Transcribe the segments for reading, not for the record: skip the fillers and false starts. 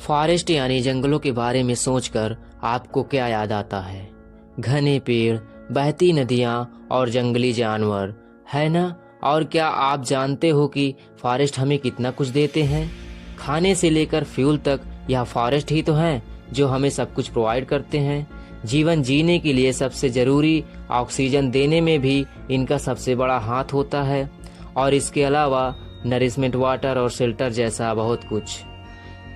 Forest यानी जंगलों के बारे में सोचकर आपको क्या याद आता है? घने पेड़, बहती नदियाँ और जंगली जानवर, है ना? और क्या आप जानते हो कि फॉरेस्ट हमें कितना कुछ देते हैं? खाने से लेकर फ्यूल तक यह फॉरेस्ट ही तो हैं जो हमें सब कुछ प्रोवाइड करते हैं। जीवन जीने के लिए सबसे जरूरी ऑक्सीजन देने में भी इनका सबसे बड़ा हाथ होता है, और इसके अलावा नरिशमेंट, वाटर और शेल्टर जैसा बहुत कुछ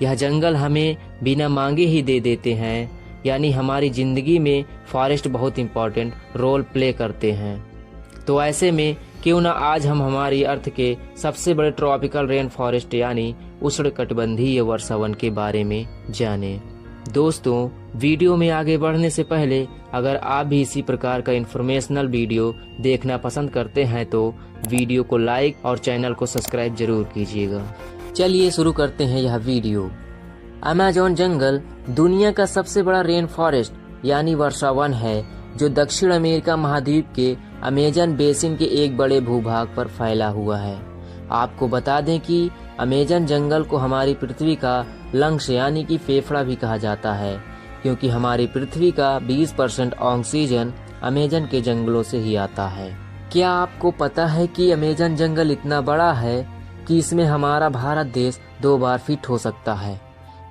यह जंगल हमें बिना मांगे ही दे देते हैं। यानी हमारी जिंदगी में फॉरेस्ट बहुत इम्पोर्टेंट रोल प्ले करते हैं। तो ऐसे में क्यों ना आज हम हमारी अर्थ के सबसे बड़े ट्रॉपिकल रेन फॉरेस्ट यानी उष्णकटिबंधीय वर्षावन के बारे में जानें। दोस्तों, वीडियो में आगे बढ़ने से पहले अगर आप भी इसी प्रकार का इंफॉर्मेशनल वीडियो देखना पसंद करते हैं तो वीडियो को लाइक और चैनल को सब्सक्राइब जरूर कीजिएगा। चलिए शुरू करते हैं यह वीडियो। अमेज़न जंगल दुनिया का सबसे बड़ा रेन फॉरेस्ट यानी वर्षावन है, जो दक्षिण अमेरिका महाद्वीप के अमेजन बेसिन के एक बड़े भूभाग पर फैला हुआ है। आपको बता दें कि अमेजन जंगल को हमारी पृथ्वी का लंग्स यानी कि फेफड़ा भी कहा जाता है, क्योंकि हमारी पृथ्वी का 20% ऑक्सीजन अमेजन के जंगलों से ही आता है। क्या आपको पता है कि अमेजन जंगल इतना बड़ा है कि इसमें हमारा भारत देश 2 बार फिट हो सकता है,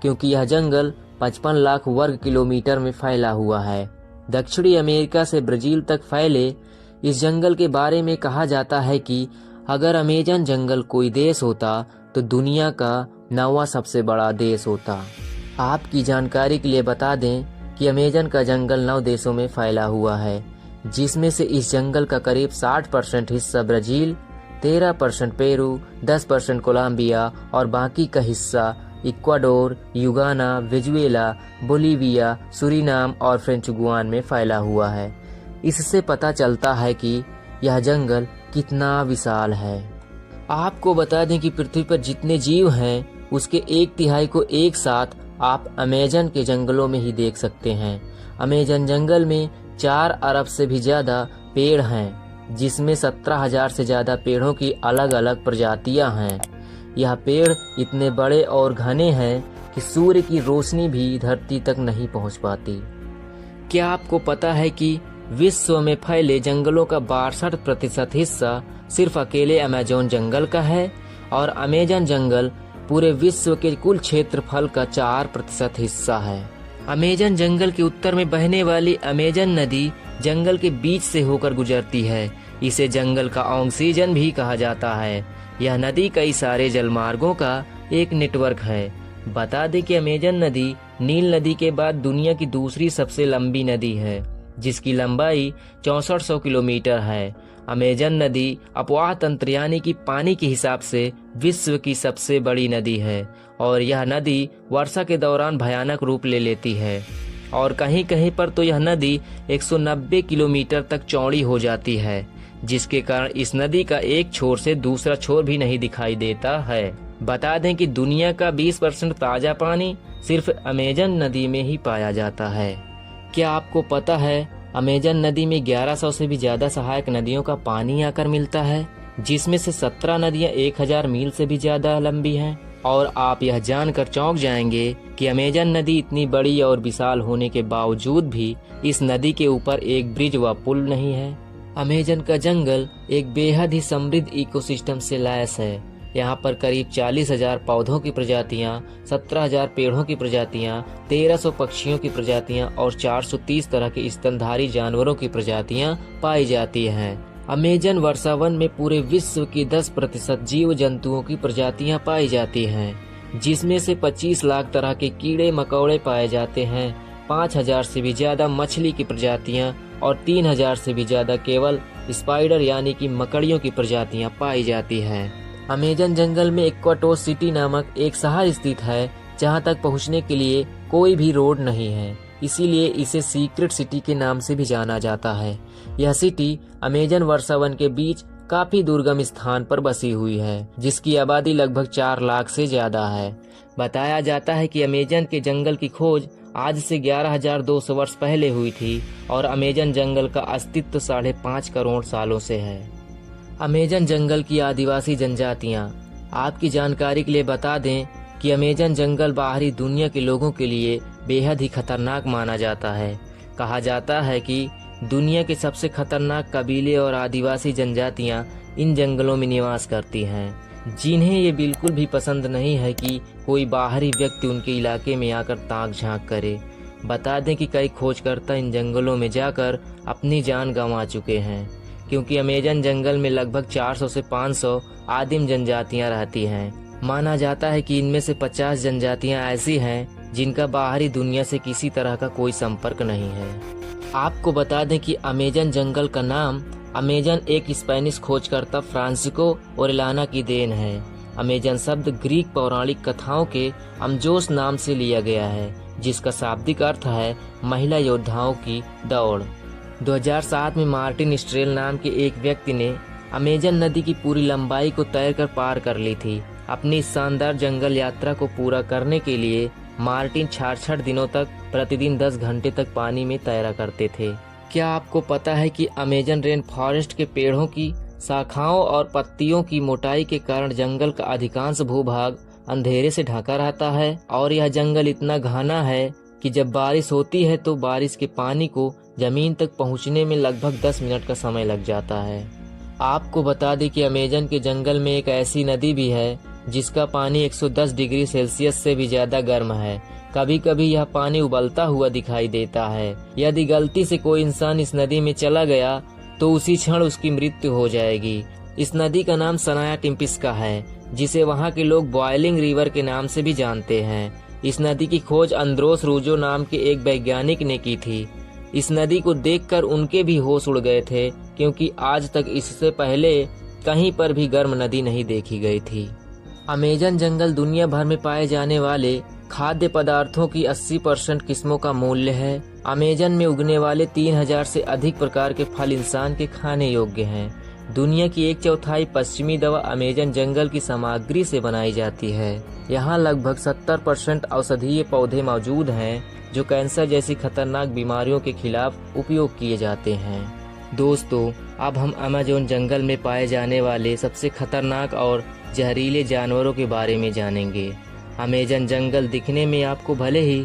क्योंकि यह जंगल 55 लाख वर्ग किलोमीटर में फैला हुआ है। दक्षिणी अमेरिका से ब्राजील तक फैले इस जंगल के बारे में कहा जाता है कि अगर अमेजन जंगल कोई देश होता तो दुनिया का 9वां सबसे बड़ा देश होता। आपकी जानकारी के लिए बता दें कि अमेजन का जंगल 9 देशों में फैला हुआ है, जिसमें से इस जंगल का करीब 60% हिस्सा ब्राजील, 13% पेरू, 10% कोलंबिया और बाकी का हिस्सा इक्वाडोर, युगाना, वेनेजुएला, बोलीविया, सूरीनाम और फ्रेंच गुयाना में फैला हुआ है। इससे पता चलता है कि यह जंगल कितना विशाल है। आपको बता दें कि पृथ्वी पर जितने जीव हैं उसके 1/3 को एक साथ आप अमेजन के जंगलों में ही देख सकते हैं। अमेजन जंगल में 4 अरब से भी ज्यादा पेड़ हैं, जिसमें 17,000 से ज्यादा पेड़ों की अलग अलग प्रजातियां हैं। यह पेड़ इतने बड़े और घने हैं कि सूर्य की रोशनी भी धरती तक नहीं पहुंच पाती। क्या आपको पता है कि विश्व में फैले जंगलों का 62% हिस्सा सिर्फ अकेले अमेज़न जंगल का है, और अमेज़न जंगल पूरे विश्व के कुल क्षेत्रफल का 4% हिस्सा है। अमेज़न जंगल के उत्तर में बहने वाली अमेज़न नदी जंगल के बीच से होकर गुजरती है। इसे जंगल का ऑक्सीजन भी कहा जाता है। यह नदी कई सारे जलमार्गों का एक नेटवर्क है। बता दें कि अमेज़न नदी नील नदी के बाद दुनिया की दूसरी सबसे लंबी नदी है, जिसकी लंबाई 6400 किलोमीटर है। अमेज़न नदी अपवाह तंत्र यानी कि पानी के हिसाब से विश्व की सबसे बड़ी नदी है, और यह नदी वर्षा के दौरान भयानक रूप ले लेती है, और कहीं कहीं पर तो यह नदी 190 किलोमीटर तक चौड़ी हो जाती है, जिसके कारण इस नदी का एक छोर से दूसरा छोर भी नहीं दिखाई देता है। बता दें कि दुनिया का 20% ताजा पानी सिर्फ अमेज़न नदी में ही पाया जाता है। क्या आपको पता है अमेज़न नदी में 1100 से भी ज्यादा सहायक नदियों का पानी आकर मिलता है, जिसमें से 17 नदियां 1000 मील से भी ज्यादा लंबी हैं। और आप यह जानकर चौंक जाएंगे कि अमेज़न नदी इतनी बड़ी और विशाल होने के बावजूद भी इस नदी के ऊपर एक ब्रिज व पुल नहीं है। अमेज़न का जंगल एक बेहद ही समृद्ध इकोसिस्टम से लैस है। यहाँ पर करीब 40,000 पौधों की प्रजातियाँ, 17,000 पेड़ों की प्रजातियाँ, 1300 पक्षियों की प्रजातियाँ और 430 तरह के स्तनधारी जानवरों की प्रजातियाँ पाई जाती हैं। अमेज़न वर्षावन में पूरे विश्व की 10% जीव जंतुओं की प्रजातियाँ पाई जाती हैं, जिसमें से 25 लाख तरह के कीड़े मकोड़े पाए जाते हैं, 5,000 से भी ज्यादा मछली की प्रजातियाँ और 3,000 से भी ज्यादा केवल स्पाइडर यानी कि मकड़ियों की प्रजातियाँ पाई जाती हैं। अमेज़न जंगल में इक्वाटोर सिटी नामक एक शहर स्थित है, जहां तक पहुंचने के लिए कोई भी रोड नहीं है, इसीलिए इसे सीक्रेट सिटी के नाम से भी जाना जाता है। यह सिटी अमेज़न वर्षावन के बीच काफी दुर्गम स्थान पर बसी हुई है, जिसकी आबादी लगभग 4 लाख से ज्यादा है। बताया जाता है कि अमेज़न के जंगल की खोज आज से 11,200 वर्ष पहले हुई थी, और अमेज़न जंगल का अस्तित्व 5.5 करोड़ सालों से है। अमेजन जंगल की आदिवासी जनजातियां। आपकी जानकारी के लिए बता दें कि अमेजन जंगल बाहरी दुनिया के लोगों के लिए बेहद ही खतरनाक माना जाता है। कहा जाता है कि दुनिया के सबसे खतरनाक कबीले और आदिवासी जनजातियां इन जंगलों में निवास करती हैं, जिन्हें ये बिल्कुल भी पसंद नहीं है कि कोई बाहरी व्यक्ति उनके इलाके में आकर ताक झांक करे। बता दें कि कई खोजकर्ता इन जंगलों में जाकर अपनी जान गंवा चुके हैं, क्योंकि अमेजन जंगल में लगभग 400 से 500 आदिम जनजातियां रहती हैं। माना जाता है कि इनमें से 50 जनजातियां ऐसी हैं जिनका बाहरी दुनिया से किसी तरह का कोई संपर्क नहीं है। आपको बता दें कि अमेजन जंगल का नाम अमेजन एक स्पेनिश खोजकर्ता फ्रांसिस्को ओरेलाना की देन है। अमेजन शब्द ग्रीक पौराणिक कथाओं के अमजोस नाम से लिया गया है, जिसका शाब्दिक अर्थ है महिला योद्धाओं की दौड़। 2007 में मार्टिन स्ट्रेल नाम के एक व्यक्ति ने अमेजन नदी की पूरी लंबाई को तैरकर पार कर ली थी। अपनी इस शानदार जंगल यात्रा को पूरा करने के लिए मार्टिन 66 दिनों तक प्रतिदिन 10 घंटे तक पानी में तैरा करते थे। क्या आपको पता है कि अमेजन रेन फॉरेस्ट के पेड़ों की शाखाओं और पत्तियों की मोटाई के कारण जंगल का अधिकांश भूभाग अंधेरे से ढका रहता है, और यह जंगल इतना घना है कि जब बारिश होती है तो बारिश के पानी को जमीन तक पहुंचने में लगभग 10 मिनट का समय लग जाता है। आपको बता दें कि अमेजन के जंगल में एक ऐसी नदी भी है जिसका पानी 110 डिग्री सेल्सियस से भी ज्यादा गर्म है। कभी कभी यह पानी उबलता हुआ दिखाई देता है। यदि गलती से कोई इंसान इस नदी में चला गया तो उसी क्षण उसकी मृत्यु हो जाएगी। इस नदी का नाम सनाया टिम्पिस्का है, जिसे वहाँ के लोग बॉइलिंग रिवर के नाम से भी जानते हैं। इस नदी की खोज अंद्रोस रूजो नाम के एक वैज्ञानिक ने की थी। इस नदी को देखकर उनके भी होश उड़ गए थे, क्योंकि आज तक इससे पहले कहीं पर भी गर्म नदी नहीं देखी गई थी। अमेजन जंगल दुनिया भर में पाए जाने वाले खाद्य पदार्थों की 80% किस्मों का मूल्य है। अमेजन में उगने वाले 3000 से अधिक प्रकार के फल इंसान के खाने योग्य हैं। दुनिया की 1/4 पश्चिमी दवा अमेजन जंगल की सामग्री से बनाई जाती है। यहाँ लगभग 70% औषधीय पौधे मौजूद हैं, जो कैंसर जैसी खतरनाक बीमारियों के खिलाफ उपयोग किए जाते हैं। दोस्तों, अब हम अमेजन जंगल में पाए जाने वाले सबसे खतरनाक और जहरीले जानवरों के बारे में जानेंगे। अमेजन जंगल दिखने में आपको भले ही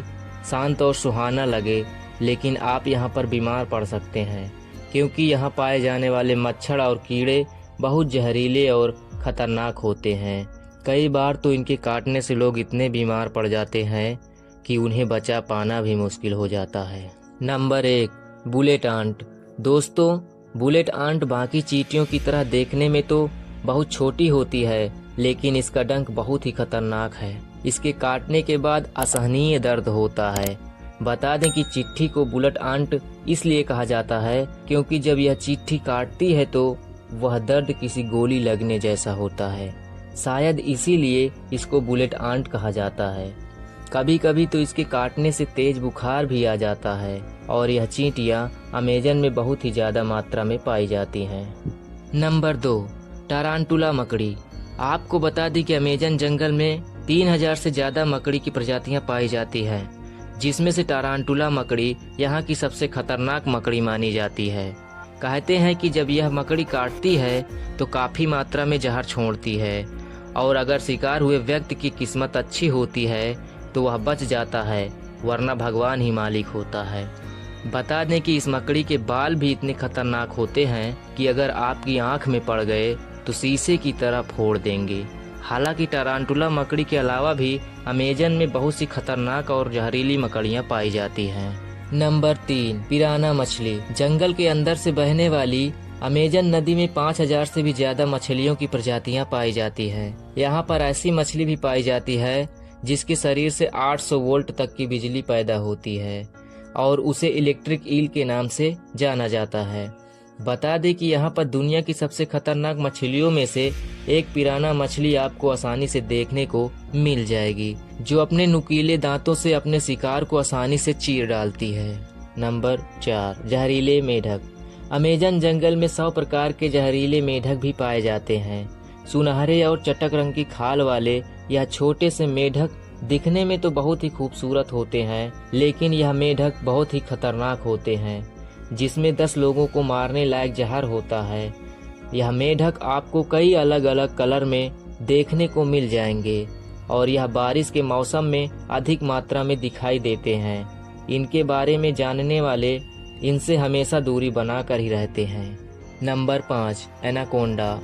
शांत और सुहाना लगे, लेकिन आप यहाँ पर बीमार पड़ सकते हैं, क्योंकि यहाँ पाए जाने वाले मच्छर और कीड़े बहुत जहरीले और खतरनाक होते हैं। कई बार तो इनके काटने से लोग इतने बीमार पड़ जाते हैं कि उन्हें बचा पाना भी मुश्किल हो जाता है। Number 1, bullet ant. दोस्तों, बुलेट आंट बाकी चींटियों की तरह देखने में तो बहुत छोटी होती है, लेकिन इसका डंक बहुत ही खतरनाक है। इसके काटने के बाद असहनीय दर्द होता है। बता दें कि चींटी को बुलेट आंट इसलिए कहा जाता है क्योंकि जब यह चींटी काटती है तो वह दर्द किसी गोली लगने जैसा होता है। शायद इसीलिए इसको बुलेट आंट कहा जाता है। कभी कभी तो इसके काटने से तेज बुखार भी आ जाता है, और यह चींटियां अमेजन में बहुत ही ज्यादा मात्रा में पाई जाती हैं। नंबर 2, टारांटुला मकड़ी। आपको बता दी कि अमेजन जंगल में 3000 से ज्यादा मकड़ी की प्रजातियां पाई जाती हैं, जिसमें से टारांटुला मकड़ी यहाँ की सबसे खतरनाक मकड़ी मानी जाती है। कहते हैं कि जब यह मकड़ी काटती है तो काफी मात्रा में जहर छोड़ती है, और अगर शिकार हुए व्यक्ति की किस्मत अच्छी होती है तो वह बच जाता है, वरना भगवान ही मालिक होता है। बता दें कि इस मकड़ी के बाल भी इतने खतरनाक होते हैं कि अगर आपकी आंख में पड़ गए तो शीशे की तरह फोड़ देंगे। हालांकि टारांटुला मकड़ी के अलावा भी अमेजन में बहुत सी खतरनाक और जहरीली मकड़ियां पाई जाती हैं। नंबर 3, पिराना मछली। जंगल के अंदर से बहने वाली अमेजन नदी में 5000 से भी ज्यादा मछलियों की प्रजातियां पाई जाती हैं। यहाँ पर ऐसी मछली भी पाई जाती है जिसके शरीर से 800 वोल्ट तक की बिजली पैदा होती है, और उसे इलेक्ट्रिक ईल के नाम से जाना जाता है। बता दें कि यहाँ पर दुनिया की सबसे खतरनाक मछलियों में से एक पिराना मछली आपको आसानी से देखने को मिल जाएगी, जो अपने नुकीले दांतों से अपने शिकार को आसानी से चीर डालती है। नंबर 4, जहरीले मेढक। अमेजन जंगल में 100 प्रकार के जहरीले मेढक भी पाए जाते हैं। सुनहरे और चटक रंग की खाल वाले यह छोटे से मेढक दिखने में तो बहुत ही खूबसूरत होते हैं, लेकिन यह मेढक बहुत ही खतरनाक होते हैं, जिसमें 10 लोगों को मारने लायक जहर होता है। यह मेढक आपको कई अलग अलग कलर में देखने को मिल जाएंगे और यह बारिश के मौसम में अधिक मात्रा में दिखाई देते हैं। इनके बारे में जानने वाले इनसे हमेशा दूरी बनाकर ही रहते हैं। Number 5, anaconda.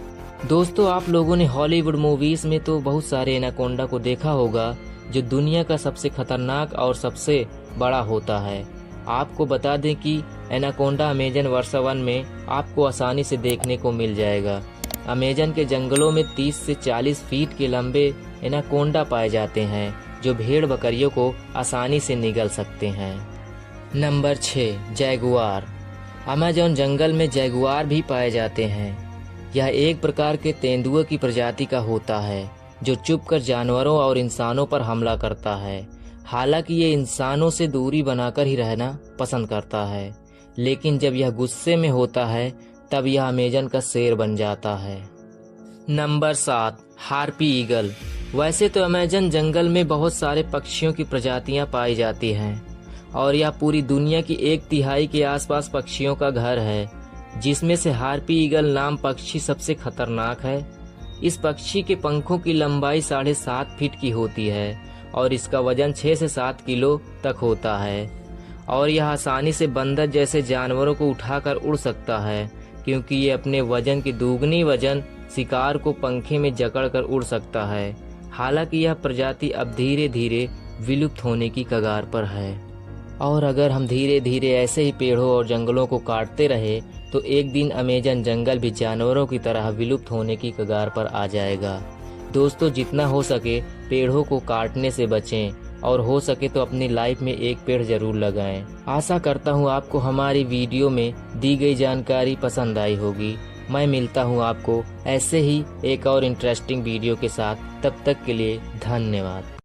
दोस्तों, आप लोगों ने हॉलीवुड मूवीज में तो बहुत सारे एनाकोंडा को देखा होगा, जो दुनिया का सबसे खतरनाक और सबसे बड़ा होता है। आपको बता दें कि एनाकोंडा अमेजन वर्षा 1 में आपको आसानी से देखने को मिल जाएगा। अमेजन के जंगलों में 30 से 40 फीट के लंबे एनाकोंडा पाए जाते हैं, जो भेड़ बकरियों को आसानी से निगल सकते हैं। Number 6, Jaguar. अमेजन जंगल में जैगुआर भी पाए जाते हैं। यह एक प्रकार के तेंदुए की प्रजाति का होता है, जो छुपकर जानवरों और इंसानों पर हमला करता है। हालांकि ये इंसानों से दूरी बनाकर ही रहना पसंद करता है, लेकिन जब यह गुस्से में होता है तब यह अमेजन का शेर बन जाता है। Number 7, harpy eagle. वैसे तो अमेजन जंगल में बहुत सारे पक्षियों की प्रजातियां पाई जाती हैं और यह पूरी दुनिया की 1/3 के आसपास पक्षियों का घर है, जिसमें से हार्पी ईगल नाम पक्षी सबसे खतरनाक है। इस पक्षी के पंखों की लंबाई 7.5 फीट की होती है और इसका वजन 6 से 7 किलो तक होता है और यह आसानी से बंदर जैसे जानवरों को उठाकर उड़ सकता है, क्योंकि ये अपने वजन की दोगुनी वजन शिकार को पंखे में जकड़कर उड़ सकता है। हालांकि यह प्रजाति अब धीरे धीरे विलुप्त होने की कगार पर है और अगर हम धीरे धीरे ऐसे ही पेड़ों और जंगलों को काटते रहे तो एक दिन अमेजन जंगल भी जानवरों की तरह विलुप्त होने की कगार पर आ जाएगा। दोस्तों, जितना हो सके पेड़ों को काटने से बचें और हो सके तो अपनी लाइफ में एक पेड़ जरूर लगाएं। आशा करता हूँ आपको हमारी वीडियो में दी गई जानकारी पसंद आई होगी। मैं मिलता हूँ आपको ऐसे ही एक और इंटरेस्टिंग वीडियो के साथ। तब तक के लिए धन्यवाद।